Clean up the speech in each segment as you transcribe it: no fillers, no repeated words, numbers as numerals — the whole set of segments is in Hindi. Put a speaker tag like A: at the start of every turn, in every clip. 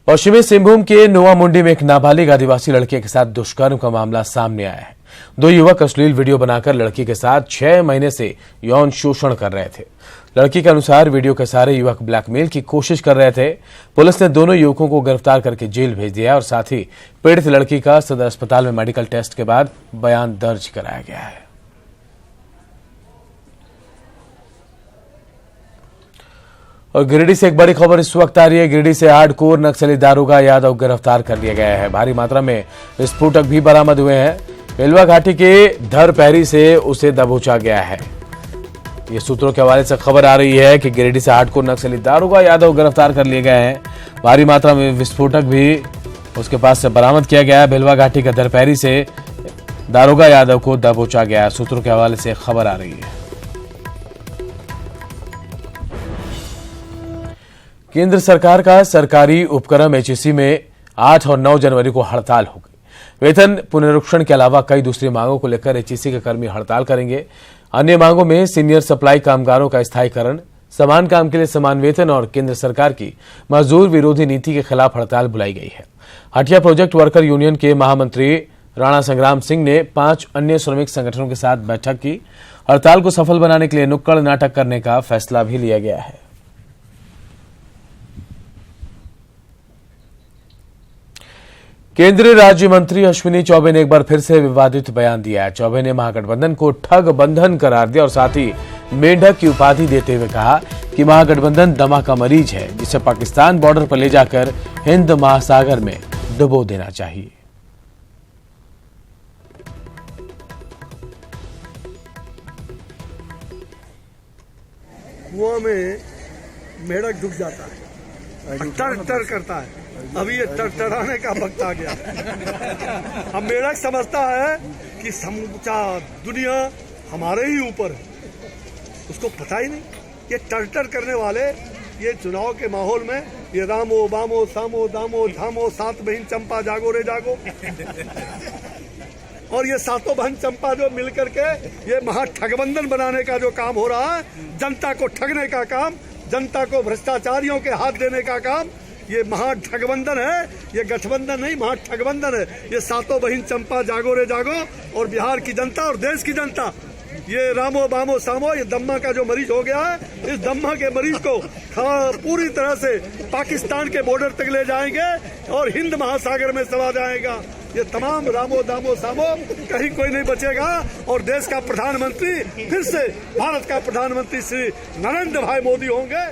A: पश्चिमी सिंहभूम के नोआमुंडी में एक नाबालिग आदिवासी लड़के के साथ दुष्कर्म का मामला सामने आया है। दो युवक अश्लील वीडियो बनाकर लड़की के साथ 6 महीने से यौन शोषण कर रहे थे। लड़की के अनुसार वीडियो के सारे युवक ब्लैकमेल की कोशिश कर रहे थे। पुलिस ने दोनों युवकों को गिरफ्तार करके जेल भेज दिया और साथ ही पीड़ित लड़की का सदर अस्पताल में मेडिकल टेस्ट के बाद बयान दर्ज कराया गया है। और गिरिडीह से एक बड़ी खबर इस वक्त आ रही है। गिरिडीह से हार्डकोर नक्सली दारोगा यादव गिरफ्तार कर लिया गया है। भारी मात्रा में विस्फोटक भी बरामद हुए हैं। बेलवा घाटी के धरपहरी से उसे दबोचा गया है। ये सूत्रों के हवाले से खबर आ रही है कि गिरिडीह से हार्डकोर नक्सली दारोगा यादव गिरफ्तार कर लिए गए हैं। भारी मात्रा में विस्फोटक भी उसके पास से बरामद किया गया है। बेलवा घाटी के धरपहरी से दारोगा यादव को दबोचा गया है। सूत्रों के हवाले से खबर आ रही है। केंद्र सरकार का सरकारी उपक्रम एचईसी में 8 और 9 जनवरी को हड़ताल हो गई। वेतन पुनरीक्षण के अलावा कई दूसरी मांगों को लेकर एचईसी के कर्मी हड़ताल करेंगे। अन्य मांगों में सीनियर सप्लाई कामगारों का स्थायीकरण, समान काम के लिए समान वेतन और केंद्र सरकार की मजदूर विरोधी नीति के खिलाफ हड़ताल बुलाई गई है। हटिया प्रोजेक्ट वर्कर यूनियन के महामंत्री राणा संग्राम सिंह ने 5 अन्य श्रमिक संगठनों के साथ बैठक की। हड़ताल को सफल बनाने के लिए नुक्कड़ नाटक करने का फैसला भी लिया गया है। केंद्रीय राज्य मंत्री अश्विनी चौबे ने एक बार फिर से विवादित बयान दिया है। चौबे ने महागठबंधन को ठग बंधन करार दिया और साथ ही मेंढक की उपाधि देते हुए कहा कि महागठबंधन दमा का मरीज है, जिसे पाकिस्तान बॉर्डर पर ले जाकर हिंद महासागर में डुबो देना चाहिए।
B: कुआं में मेंढक डूब जाता है, टर टर करता है। अभी ये टरटराने का वक्त आ गया। अब मेंढक समझता है कि समूचा दुनिया हमारे ही ऊपर है, उसको पता ही नहीं। ये टरटर करने वाले ये चुनाव के माहौल में ये रामो बामो सामो दामो धामो 7 बहन चंपा जागो रे जागो और ये 7 बहन चंपा जो मिल करके ये महाठगबंधन बनाने का जो काम हो रहा है, जनता को ठगने का काम, जनता को भ्रष्टाचारियों के हाथ देने का काम, ये महाठगबंधन है। ये गठबंधन नहीं, महाठगबंधन है। ये 7 बहन चंपा जागो रे जागो और बिहार की जनता और देश की जनता ये रामो बामो सामो ये दम्मा का जो मरीज हो गया है, इस दम्मा के मरीज को पूरी तरह से पाकिस्तान के बॉर्डर तक ले जाएंगे और हिंद महासागर में समा जाएगा। ये तमाम रामो दामो सामो कहीं कोई नहीं बचेगा और देश का प्रधानमंत्री फिर से भारत का प्रधानमंत्री श्री नरेंद्र भाई मोदी होंगे।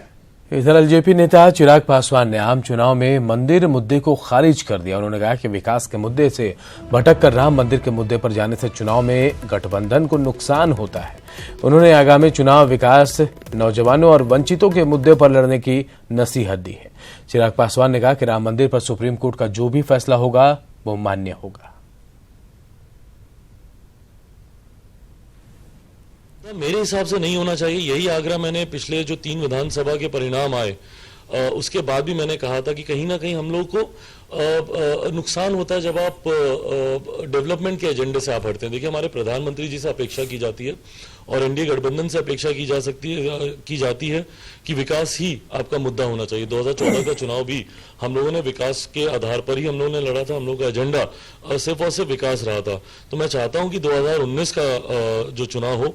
A: इधर एलजेपी नेता चिराग पासवान ने आम चुनाव में मंदिर मुद्दे को खारिज कर दिया। उन्होंने कहा कि विकास के मुद्दे से भटककर राम मंदिर के मुद्दे पर जाने से चुनाव में गठबंधन को नुकसान होता है। उन्होंने आगामी चुनाव विकास, नौजवानों और वंचितों के मुद्दे पर लड़ने की नसीहत दी है। चिराग पासवान ने कहा कि राम मंदिर पर सुप्रीम कोर्ट का जो भी फैसला होगा वो मान्य होगा।
C: मेरे हिसाब से नहीं होना चाहिए। यही आग्रह मैंने पिछले जो 3 विधानसभा के परिणाम आए उसके बाद भी मैंने कहा था कि कहीं ना कहीं हम लोग को नुकसान होता है जब आप डेवलपमेंट के एजेंडे से आप हटते हैं। देखिए, हमारे प्रधानमंत्री जी से अपेक्षा की जाती है और एनडीए गठबंधन से अपेक्षा की जाती है कि विकास ही आपका मुद्दा होना चाहिए। 2014 का चुनाव भी हम लोगों ने विकास के आधार पर ही हम लोगों ने लड़ा था। हम लोग का एजेंडा सिर्फ और सिर्फ विकास रहा था। तो मैं चाहता हूं कि 2019 का जो चुनाव हो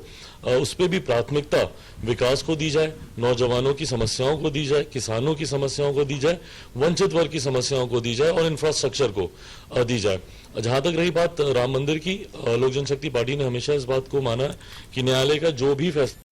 C: उस पर भी प्राथमिकता विकास को दी जाए, नौजवानों की समस्याओं को दी जाए, किसानों की समस्याओं को दी जाए, वंचित वर्ग की समस्याओं को दी जाए और इंफ्रास्ट्रक्चर को दी जाए। जहां तक रही बात राम मंदिर की, लोक जनशक्ति पार्टी ने हमेशा इस बात को माना है कि न्यायालय का जो भी फैसला